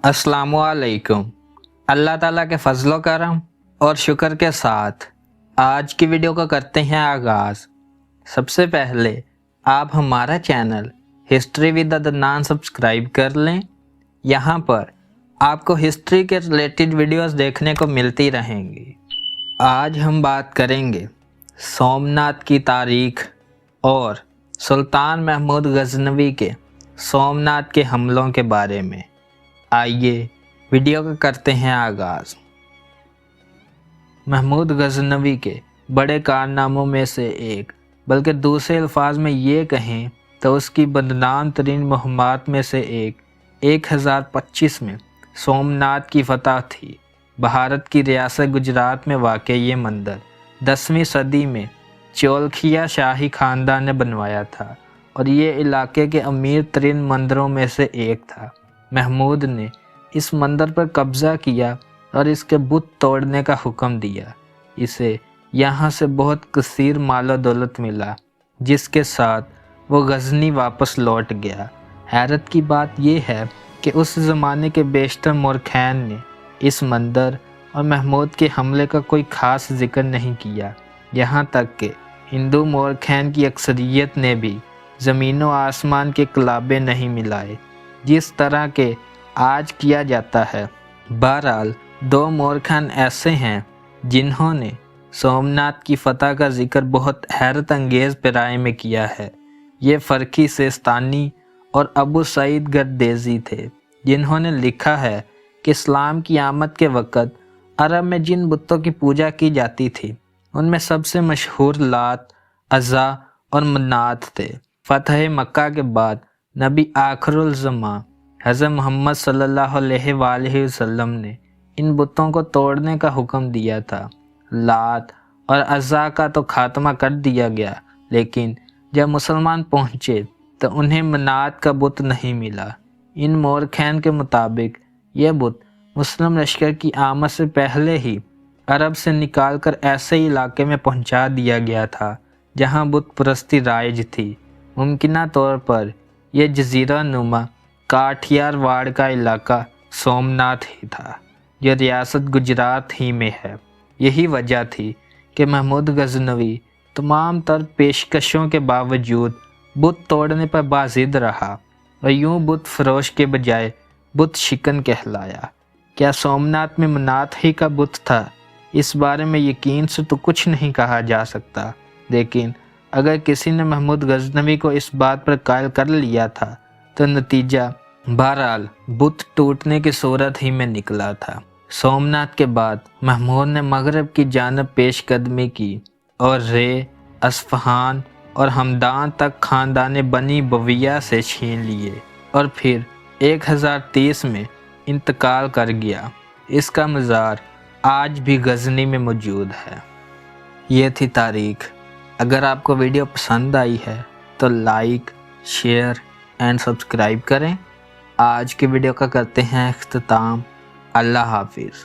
अस्सलामु अलैकुम। अल्लाह ताला के फजलो करम और शुक्र के साथ आज की वीडियो को करते हैं आगाज़। सबसे पहले आप हमारा channel history with Adnan subscribe कर लें। यहाँ पर आपको हिस्ट्री के रिलेटेड वीडियोस देखने को मिलती रहेंगी। आज हम बात करेंगे सोमनाथ की तारीख और सुल्तान महमूद गजनवी के सोमनाथ के हमलों के बारे में। आइए वीडियो का करते हैं आगाज़। महमूद गजनवी के बड़े कारनामों में से एक, बल्कि दूसरे अल्फाज में ये कहें तो उसकी बदनाम तरीन मुहिमात में से एक 1025 में सोमनाथ की फतह थी। भारत की रियासत गुजरात में वाक़ ये मंदिर 10वीं सदी में चौलखिया शाही ख़ानदान ने बनवाया था और ये इलाके के अमीर तरीन मंदिरों में से एक था। महमूद ने इस मंदिर पर कब्ज़ा किया और इसके बुत तोड़ने का हुक्म दिया। इसे यहाँ से बहुत कसीर माल दौलत मिला, जिसके साथ वो गजनी वापस लौट गया। हैरत की बात यह है कि उस ज़माने के बेशतर मोरखैन ने इस मंदिर और महमूद के हमले का कोई ख़ास जिक्र नहीं किया। यहाँ तक कि हिंदू मोरखैन की अक्सरियत ने भी ज़मीन व आसमान के कलाबे नहीं मिलाए जिस तरह के आज किया जाता है। बहरहाल दो मोरखान ऐसे हैं जिन्होंने सोमनाथ की फतह का जिक्र बहुत हैरत अंगेज़ पैराए में किया है। ये फ़रकी सेस्तानी और अबू सईद गर्देजी थे, जिन्होंने लिखा है कि इस्लाम की आमद के वक़्त अरब में जिन बुतों की पूजा की जाती थी उनमें सबसे मशहूर लात, अज़ा और मनात थे। फ़तह मक्का के बाद नबी आखिरुल ज़मा हज़रत मोहम्मद सल्लल्लाहु अलैहि वसल्लम ने इन बुतों को तोड़ने का हुक्म दिया था। लात और अज़ा का तो खात्मा कर दिया गया, लेकिन जब मुसलमान पहुँचे तो उन्हें मनात का बुत नहीं मिला। इन मोरखैन के मुताबिक यह बुत मुस्लिम लश्कर की आमद से पहले ही अरब से निकालकर ऐसे इलाके में पहुँचा दिया गया था जहाँ बुत परस्ती राइज थी। मुमकिना तौर पर यह जजीरा नुमा काठियावाड़ का इलाका सोमनाथ ही था, जो रियासत गुजरात ही में है। यही वजह थी कि महमूद गजनवी तमाम तर पेशकशों के बावजूद बुत तोड़ने पर बाजिद रहा और यूं बुत फरोश के बजाय बुत शिकन कहलाया। क्या सोमनाथ में मनात ही का बुत था? इस बारे में यकीन से तो कुछ नहीं कहा जा सकता, लेकिन अगर किसी ने महमूद गजनवी को इस बात पर कायल कर लिया था तो नतीजा बहरहाल बुत टूटने की सूरत ही में निकला था। सोमनाथ के बाद महमूद ने मगरब की जानब पेशकदमी की और रे, अस्फहान और हमदान तक ख़ानदान बनी बविया से छीन लिए और फिर 1030 में इंतकाल कर गया। इसका मज़ार आज भी गजनी में मौजूद है। ये थी तारीख। अगर आपको वीडियो पसंद आई है तो लाइक, शेयर एंड सब्सक्राइब करें। आज की वीडियो का करते हैं इख्तिताम। अल्लाह हाफिज़।